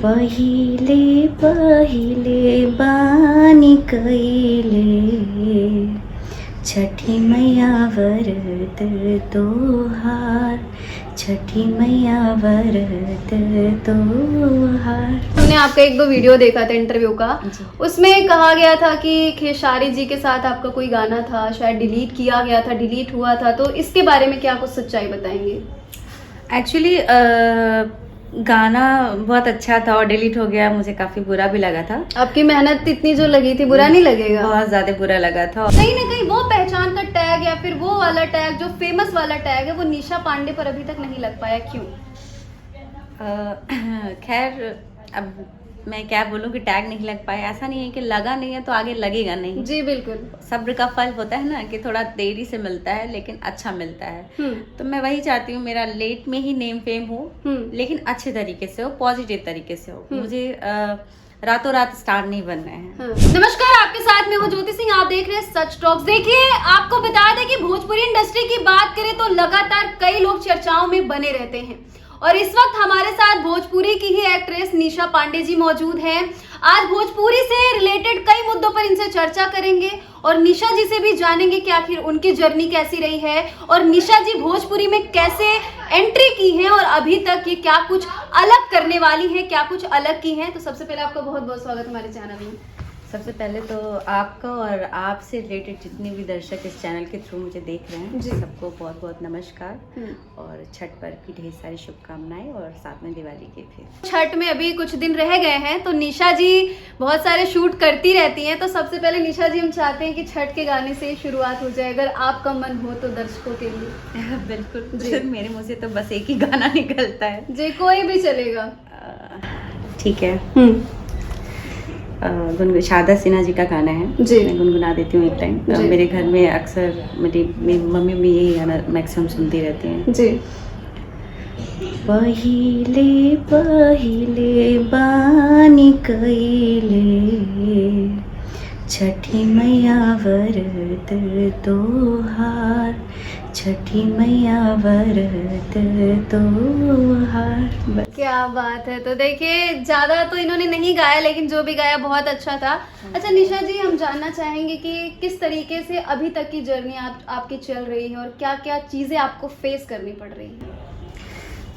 पहिले पहिले बानी कैले छठी मैया व्रत तोहार, छठी मैया व्रत तोहार। हमने आपका एक दो वीडियो देखा था इंटरव्यू का, उसमें कहा गया था कि खेसारी जी के साथ आपका कोई गाना था, शायद डिलीट किया गया था, डिलीट हुआ था, तो इसके बारे में क्या कुछ सच्चाई बताएंगे? एक्चुअली गाना बहुत अच्छा था और डिलीट हो गया, मुझे काफ़ी बुरा भी लगा था। आपकी मेहनत इतनी जो लगी थी, बुरा नहीं लगेगा? बहुत ज़्यादा बुरा लगा था। कहीं ना कहीं वो पहचान का टैग या फिर वो वाला टैग जो फेमस वाला टैग है वो निशा पांडे पर अभी तक नहीं लग पाया, क्यों? खैर अब मैं क्या बोलूँ कि टैग नहीं लग पाया, ऐसा नहीं है कि लगा नहीं है तो आगे लगेगा नहीं। जी बिल्कुल, सब्र का फल होता है ना कि थोड़ा देरी से मिलता है लेकिन अच्छा मिलता है। तो मैं वही चाहती हूँ मेरा लेट में ही नेम फेम हो, लेकिन अच्छे तरीके से हो, पॉजिटिव तरीके से हो। मुझे रातों रात स्टार नहीं बनना है। नमस्कार, आपके साथ मैं हूँ ज्योति सिंह, आप देख रहे हैं सच टॉक्स। देखिए, आपको बता दें कि भोजपुरी इंडस्ट्री की बात करें तो लगातार कई लोग चर्चाओं में बने रहते हैं और इस वक्त हमारे साथ भोजपुरी की ही एक्ट्रेस निशा पांडे जी मौजूद हैं। आज भोजपुरी से रिलेटेड कई मुद्दों पर इनसे चर्चा करेंगे और निशा जी से भी जानेंगे कि आखिर उनकी जर्नी कैसी रही है और निशा जी भोजपुरी में कैसे एंट्री की है और अभी तक ये क्या कुछ अलग करने वाली है, क्या कुछ अलग की है। तो सबसे पहले आपका बहुत बहुत स्वागत हमारे चैनल में। सबसे पहले तो आपका और आपसे रिलेटेड जितने भी दर्शक इस चैनल के थ्रू मुझे देख रहे हैं जी, सबको बहुत बहुत नमस्कार और छठ पर्व की ढेर सारी शुभकामनाएं और साथ में दिवाली की फिर। छठ में अभी कुछ दिन रह गए हैं तो निशा जी बहुत सारे शूट करती रहती हैं, तो सबसे पहले निशा जी हम चाहते हैं कि छठ के गाने से शुरुआत हो जाए, अगर आपका मन हो तो दर्शकों के लिए। बिल्कुल जी। मेरे मुंह से तो बस एक ही गाना निकलता है जी, कोई भी चलेगा। ठीक है। शारदा सिन्हा जी का गाना है जी। मैं गुनगुना देती हूँ एक टाइम। जी। मेरे घर में अक्सर मेरी मम्मी भी यही गाना मैक्सिमम सुनती रहती हैं। जी। पहिले पहिले बानी कैले छठी मैया व्रत तोहार, छठी मैया व्रत तोहार। क्या बात है। तो देखिए, ज्यादा तो इन्होंने नहीं गाया लेकिन जो भी गाया बहुत अच्छा था। अच्छा निशा जी, हम जानना चाहेंगे कि किस तरीके से अभी तक की जर्नी आपकी चल रही है और क्या क्या चीजें आपको फेस करनी पड़ रही है?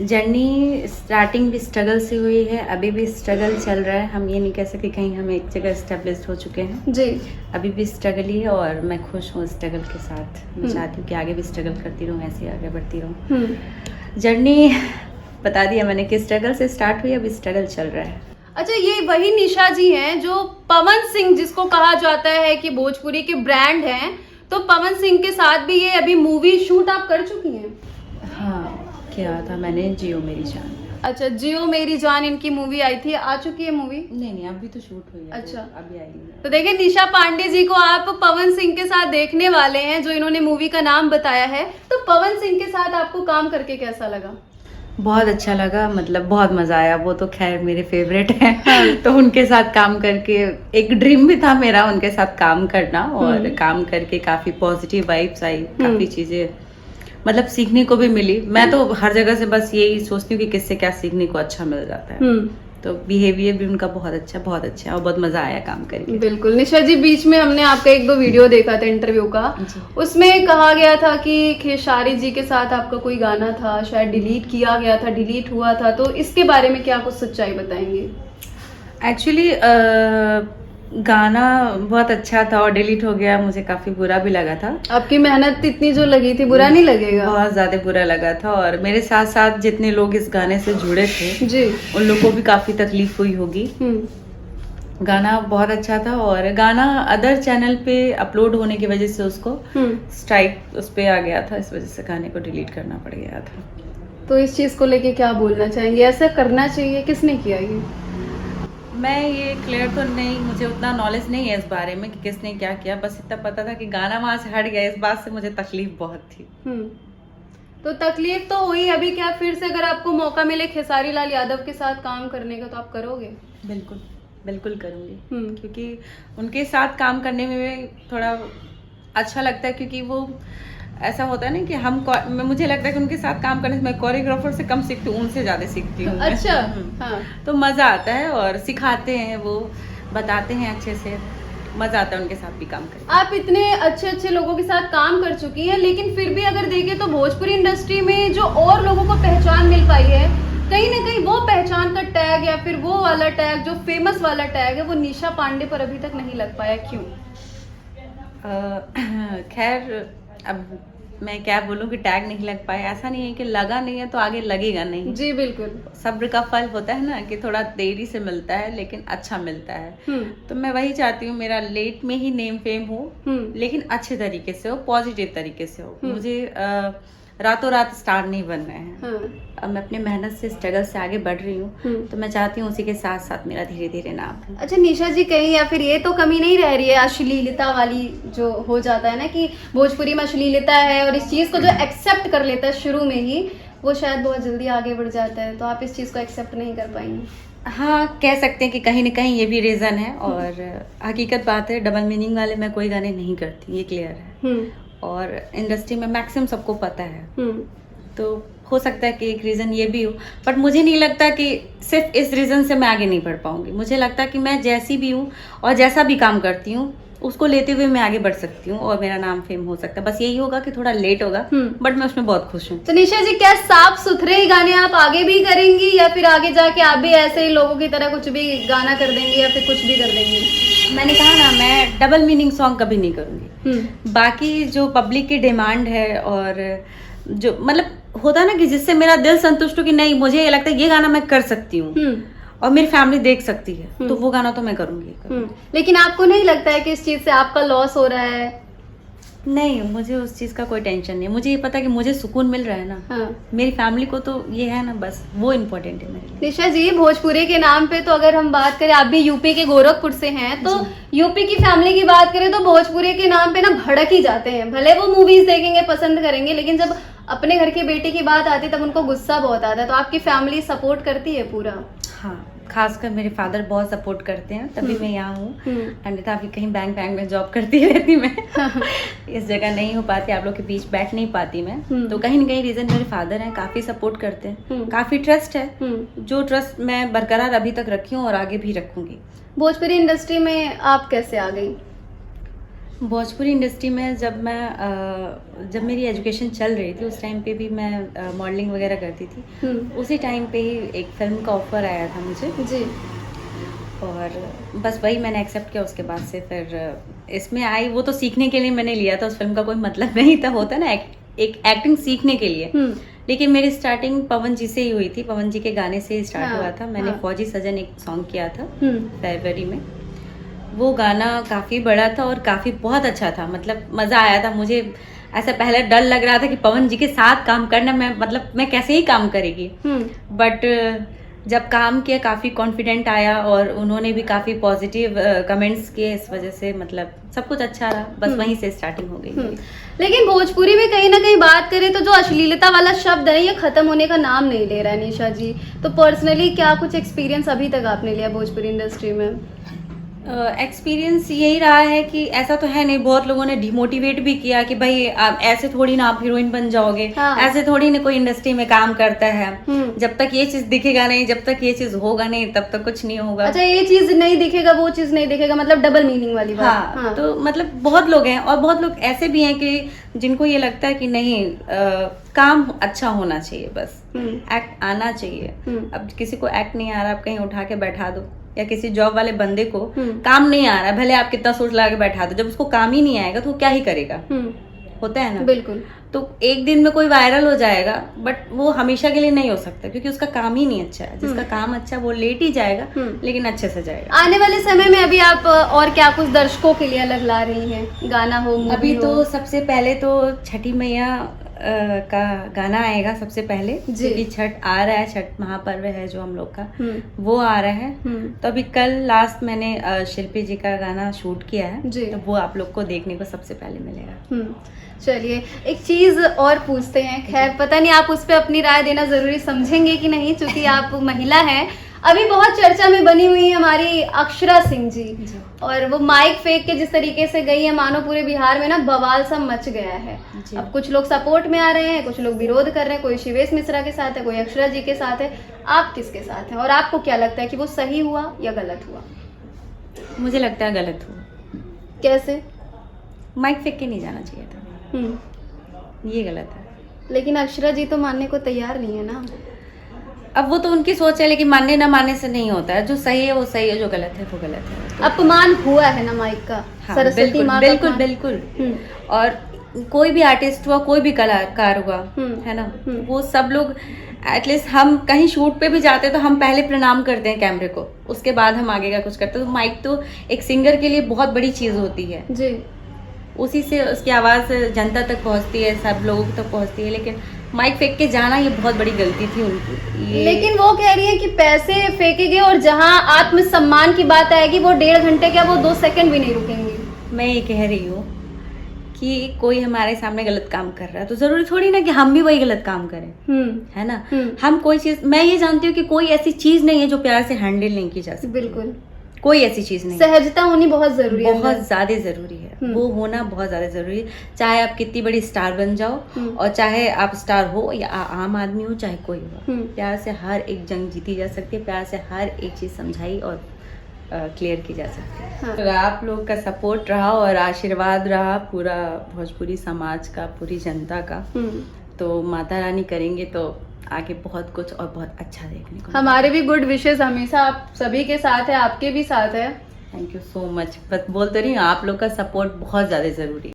जर्नी स्टार्टिंग भी स्ट्रगल से हुई है, अभी भी स्ट्रगल चल रहा है। हम ये नहीं कह सकते कहीं हम एक जगह स्टेब्लिश हो चुके हैं। जी। अभी भी स्ट्रगल ही है और मैं खुश हूँ स्ट्रगल के साथ। मैं चाहती हूँ कि आगे भी स्ट्रगल करती रहूँ, ऐसे आगे बढ़ती रहूँ। जर्नी बता दिया मैंने कि स्ट्रगल से स्टार्ट हुई, अभी स्ट्रगल चल रहा है। अच्छा, ये वही निशा जी हैं जो पवन सिंह, जिसको कहा जाता है कि भोजपुरी के ब्रांड हैं, तो पवन सिंह के साथ भी ये अभी मूवी शूट आप कर चुकी हैं? हाँ, क्या था मैंने जियो मेरी जान। अच्छा, जियो मेरी जान इनकी मूवी आई थी, आ चुकी है मूवी? नहीं अभी तो शूट हुई है। अच्छा, अभी आई है। तो देखिए, निशा पांडे जी को आप पवन सिंह के साथ देखने वाले हैं, जो इन्होंने मूवी का नाम बताया है। तो पवन सिंह के साथ आपको काम करके कैसा लगा? बहुत अच्छा लगा, मतलब बहुत मजा आया। वो तो खैर मेरे फेवरेट हैं। तो उनके साथ काम करके एक ड्रीम भी था मेरा उनके साथ काम करना और काम करके काफी पॉजिटिव वाइब्स आई, काफी चीजें मतलब सीखने को भी मिली। मैं तो हर जगह से बस यही सोचती हूँ कि किससे क्या सीखने को अच्छा मिल जाता है। तो बिहेवियर भी उनका बहुत अच्छा और बहुत मजा आया काम करके। बिल्कुल। निशा जी, बीच में हमने आपका एक दो वीडियो देखा था इंटरव्यू का, उसमें कहा गया था कि खेसारी जी के साथ आपका कोई गाना था, शायद डिलीट किया गया था, डिलीट हुआ था, तो इसके बारे में क्या कुछ सच्चाई बताएंगे? एक्चुअली गाना बहुत अच्छा था और डिलीट हो गया, मुझे काफी बुरा भी लगा था। आपकी मेहनत इतनी जो लगी थी, बुरा नहीं लगेगा? बहुत ज्यादा बुरा लगा था और मेरे साथ साथ जितने लोग इस गाने से जुड़े थे जी, उन लोगों को भी काफी तकलीफ हुई होगी। गाना बहुत अच्छा था और गाना अदर चैनल पे अपलोड होने की वजह से उसको स्ट्राइक उस पे आ गया था, इस वजह से गाने को डिलीट करना पड़ गया था। तो इस चीज को लेके क्या बोलना चाहेंगे? ऐसा करना चाहिए? किसने किया ये? मैं ये क्लियर तो नहीं, मुझे उतना नॉलेज नहीं है इस बारे में कि किसने क्या किया, बस इतना पता था कि गाना वहां से हट गया। इस बात से मुझे तकलीफ बहुत थी। तो तकलीफ तो हुई, अभी क्या फिर से अगर आपको मौका मिले खेसारी लाल यादव के साथ काम करने का तो आप करोगे? बिल्कुल करूंगी, क्योंकि उनके साथ काम करने में थोड़ा अच्छा लगता है, क्योंकि वो ऐसा होता है ना कि मुझे लगता है कि उनके साथ काम करने से मैं कोरियोग्राफर से कम सीखती हूँ, उनसे ज़्यादा सीखती हूँ। अच्छा। हाँ। तो मज़ा आता है और सिखाते हैं, वो बताते हैं अच्छे से, मज़ा आता है उनके साथ भी काम करके। आप इतने अच्छे अच्छे लोगों के साथ काम कर चुकी हैं, लेकिन फिर भी अगर देखें तो भोजपुरी इंडस्ट्री में जो और लोगों को पहचान मिल पाई है, कहीं ना कहीं वो पहचान का टैग या फिर वो वाला टैग जो फेमस वाला टैग है, वो निशा पांडे पर अभी तक नहीं लग पाया, क्यों? खैर, अब मैं क्या बोलूँ कि टैग नहीं लग पाया, ऐसा नहीं है कि लगा नहीं है तो आगे लगेगा नहीं। जी बिल्कुल। सब्र का फल होता है ना, कि थोड़ा देरी से मिलता है लेकिन अच्छा मिलता है। तो मैं वही चाहती हूँ, मेरा लेट में ही नेम फेम हो, लेकिन अच्छे तरीके से हो, पॉजिटिव तरीके से हो। मुझे रातों रात स्टार नहीं बनना है। अब मैं अपने मेहनत से, स्ट्रगल से आगे बढ़ रही हूँ, तो मैं चाहती हूँ उसी के साथ साथ मेरा धीरे धीरे नाम हो। अच्छा निशा जी, कहीं या फिर ये तो कमी नहीं रह रही है अश्लीलता वाली, जो हो जाता है ना कि भोजपुरी में अश्लीलता है और इस चीज़ को जो एक्सेप्ट कर लेता है शुरू में ही, वो शायद बहुत जल्दी आगे बढ़ जाता है, तो आप इस चीज़ को एक्सेप्ट नहीं कर पाएंगे? हाँ, कह सकते हैं कि कहीं ना कहीं ये भी रीज़न है, और हकीकत बात है, डबल मीनिंग वाले मैं कोई गाने नहीं करती, ये क्लियर है। और इंडस्ट्री में मैक्सिमम सबको पता है, तो हो सकता है कि एक रीज़न ये भी हो, बट मुझे नहीं लगता कि सिर्फ इस रीज़न से मैं आगे नहीं बढ़ पाऊंगी। मुझे लगता है कि मैं जैसी भी हूँ और जैसा भी काम करती हूँ, उसको लेते हुए मैं आगे बढ़ सकती हूँ और मेरा नाम फेम हो सकता है। बस यही होगा कि थोड़ा लेट होगा, बट मैं उसमें बहुत खुश हूँ। तो निशा जी, क्या साफ सुथरे ही गाने आप आगे भी करेंगी, या फिर आगे जाके आप भी ऐसे ही लोगों की तरह कुछ भी गाना कर देंगी या फिर कुछ भी कर देंगी? मैंने कहा ना, मैं डबल मीनिंग सॉन्ग कभी नहीं करूँगी। बाकी जो पब्लिक की डिमांड है, और जो मतलब होता है ना कि जिससे मेरा दिल संतुष्ट हो कि नहीं, मुझे ये लगता है ये गाना मैं कर सकती हूँ और मेरी फैमिली देख सकती है, तो वो गाना तो मैं करूँगी। लेकिन आपको नहीं लगता है कि इस चीज़ से आपका लॉस हो रहा है? नहीं, मुझे उस चीज़ का कोई टेंशन नहीं है। मुझे ये पता है कि मुझे सुकून मिल रहा है ना। मेरी फैमिली को तो ये है ना, बस वो इम्पोर्टेंट है मेरे लिए। निशा जी, भोजपुरी के नाम पे तो अगर हम बात करें, आप भी यूपी के गोरखपुर से हैं, तो यूपी की फैमिली की बात करें तो भोजपुरी के नाम पे ना भड़क ही जाते हैं। भले वो मूवीज देखेंगे, पसंद करेंगे, लेकिन जब अपने घर की बेटी की बात आती है तब उनको गुस्सा बहुत आता है। तो आपकी फैमिली सपोर्ट करती है पूरा? हाँ, खासकर मेरे फादर बहुत सपोर्ट करते हैं, तभी मैं यहाँ हूँ। अन्यथा अभी कहीं बैंक में जॉब करती रहती मैं। इस जगह नहीं हो पाती, आप लोग के बीच बैठ नहीं पाती मैं। तो कहीं ना कहीं रीजन मेरे फादर हैं, काफी सपोर्ट करते हैं, काफी ट्रस्ट है, जो ट्रस्ट मैं बरकरार अभी तक रखी हूँ और आगे भी रखूंगी। भोजपुरी इंडस्ट्री में आप कैसे आ गई? भोजपुरी इंडस्ट्री में जब मेरी एजुकेशन चल रही थी, उस टाइम पे भी मैं मॉडलिंग वगैरह करती थी। उसी टाइम पे ही एक फिल्म का ऑफर आया था मुझे जी, और बस वही मैंने एक्सेप्ट किया। उसके बाद से फिर इसमें आई, वो तो सीखने के लिए मैंने लिया था, उस फिल्म का कोई मतलब नहीं था। होता ना एक एक्टिंग सीखने के लिए, लेकिन मेरी स्टार्टिंग पवन जी से ही हुई थी। पवन जी के गाने से ही स्टार्ट हुआ था। मैंने फौजी सजन एक सॉन्ग किया था फरवरी में। वो गाना काफ़ी बड़ा था और काफ़ी बहुत अच्छा था, मतलब मज़ा आया था मुझे। ऐसा पहले डर लग रहा था कि पवन जी के साथ काम करना, मैं कैसे ही काम करेगी, बट जब काम किया काफ़ी कॉन्फिडेंट आया और उन्होंने भी काफ़ी पॉजिटिव कमेंट्स किए, इस वजह से मतलब सब कुछ अच्छा रहा। बस वहीं से स्टार्टिंग हो गई। लेकिन भोजपुरी में कहीं ना कहीं बात करें तो जो अश्लीलता वाला शब्द है, ये खत्म होने का नाम नहीं ले रहा है। निशा जी, तो पर्सनली क्या कुछ एक्सपीरियंस अभी तक आपने लिया भोजपुरी इंडस्ट्री में? एक्सपीरियंस यही रहा है कि ऐसा तो है नहीं, बहुत लोगों ने डिमोटिवेट भी किया कि भाई आप ऐसे थोड़ी ना आप हीरोइन बन जाओगे, ऐसे थोड़ी ना कोई इंडस्ट्री में काम करता है। जब तक ये चीज दिखेगा नहीं, जब तक ये चीज होगा नहीं, तब तक कुछ नहीं होगा। अच्छा, ये चीज नहीं दिखेगा, वो चीज नहीं दिखेगा, मतलब डबल मीनिंग वाली बात। हाँ, तो मतलब बहुत लोग हैं, और बहुत लोग ऐसे भी हैं कि जिनको ये लगता है कि नहीं, काम अच्छा होना चाहिए, बस एक्ट आना चाहिए। अब किसी को एक्ट नहीं आ रहा, आप कहीं उठा के बैठा दो, या किसी जॉब वाले बंदे को काम नहीं आ रहा, भले आप कितना सोच लगा के बैठा दो, जब उसको काम ही नहीं आएगा तो वो क्या ही करेगा। होता है ना, बिल्कुल। तो एक दिन में कोई वायरल हो जाएगा, बट वो हमेशा के लिए नहीं हो सकता, क्योंकि उसका काम ही नहीं अच्छा है। जिसका काम अच्छा है वो लेट ही जाएगा, लेकिन अच्छे से जाएगा। आने वाले समय में अभी आप और क्या कुछ दर्शकों के लिए अलग ला रही हैं, गाना हो, मूवी अभी हो? तो सबसे पहले तो छठी मैया का गाना आएगा सबसे पहले, क्योंकि छठ आ रहा है, छठ महापर्व है जो हम लोग का, वो आ रहा है। तो अभी कल लास्ट मैंने शिल्पी जी का गाना शूट किया है, तो वो आप लोग को देखने को सबसे पहले मिलेगा। चलिए, एक चीज और पूछते हैं, खैर पता नहीं आप उस पर अपनी राय देना जरूरी समझेंगे कि नहीं, क्योंकि आप महिला हैं। अभी बहुत चर्चा में बनी हुई है हमारी अक्षरा सिंह जी, और वो माइक फेंक के जिस तरीके से गई है, मानो पूरे बिहार में ना बवाल सा मच गया है। अब कुछ लोग सपोर्ट में आ रहे हैं, कुछ लोग विरोध कर रहे हैं, कोई शिवेश मिश्रा के साथ है, कोई अक्षरा जी के साथ है। आप किसके साथ हैं और आपको क्या लगता है कि वो सही हुआ या गलत हुआ? मुझे लगता है गलत हुआ। कैसे? माइक फेंक के नहीं जाना चाहिए था, ये गलत है। लेकिन अक्षरा जी तो मानने को तैयार नहीं है ना। अब वो तो उनकी सोच है, लेकिन मानने ना मानने से नहीं होता है। जो सही है वो सही है, जो गलत है वो गलत है। अपमान हुआ है ना माइक का। हाँ, सरस्वती माँ का बिल्कुल अपमान। बिल्कुल। और कोई भी आर्टिस्ट हुआ, कोई भी कलाकार हुआ, है ना, वो सब लोग एटलीस्ट हम कहीं शूट पे भी जाते हैं तो हम पहले प्रणाम करते हैं कैमरे को, उसके बाद हम आगे का कुछ करते हैं। तो माइक तो एक सिंगर के लिए बहुत बड़ी चीज होती है जी, उसी से उसकी आवाज़ जनता तक पहुंचती है, सब लोगों तक पहुंचती है। लेकिन माइक फेंक के जाना ये बहुत बड़ी गलती थी उनकी। लेकिन वो कह रही है कि पैसे फेंके गए और जहां आत्मसम्मान की बात आएगी वो 1.5 घंटे क्या, वो 2 सेकंड भी नहीं रुकेंगी। मैं ये कह रही हूँ कि कोई हमारे सामने गलत काम कर रहा है तो जरूरी थोड़ी ना कि हम भी वही गलत काम करें, है ना। हम कोई चीज, मैं ये जानती हूँ कि कोई ऐसी चीज नहीं है जो प्यार से हैंडल नहीं की जा सकती। बिल्कुल, कोई ऐसी चीज नहीं। सहजता होनी बहुत जरूरी है, बहुत ज्यादा जरूरी है, वो होना बहुत ज्यादा जरूरी है। चाहे आप कितनी बड़ी स्टार बन जाओ, और चाहे आप स्टार हो या आम आदमी हो, चाहे कोई हो, प्यार से हर एक जंग जीती जा सकती है, प्यार से हर एक चीज समझाई और क्लियर की जा सकती है। हाँ। तो आप लोग का सपोर्ट रहा और आशीर्वाद रहा पूरा भोजपुरी समाज का, पूरी जनता का, तो माता रानी करेंगे तो आगे बहुत कुछ और बहुत अच्छा देखने को। हमारे भी गुड विशेस हमेशा आप सभी के साथ है, आपके भी साथ है। Thank you so much. बस बोलते रही हूँ, आप लोग का सपोर्ट बहुत ज्यादा जरूरी है।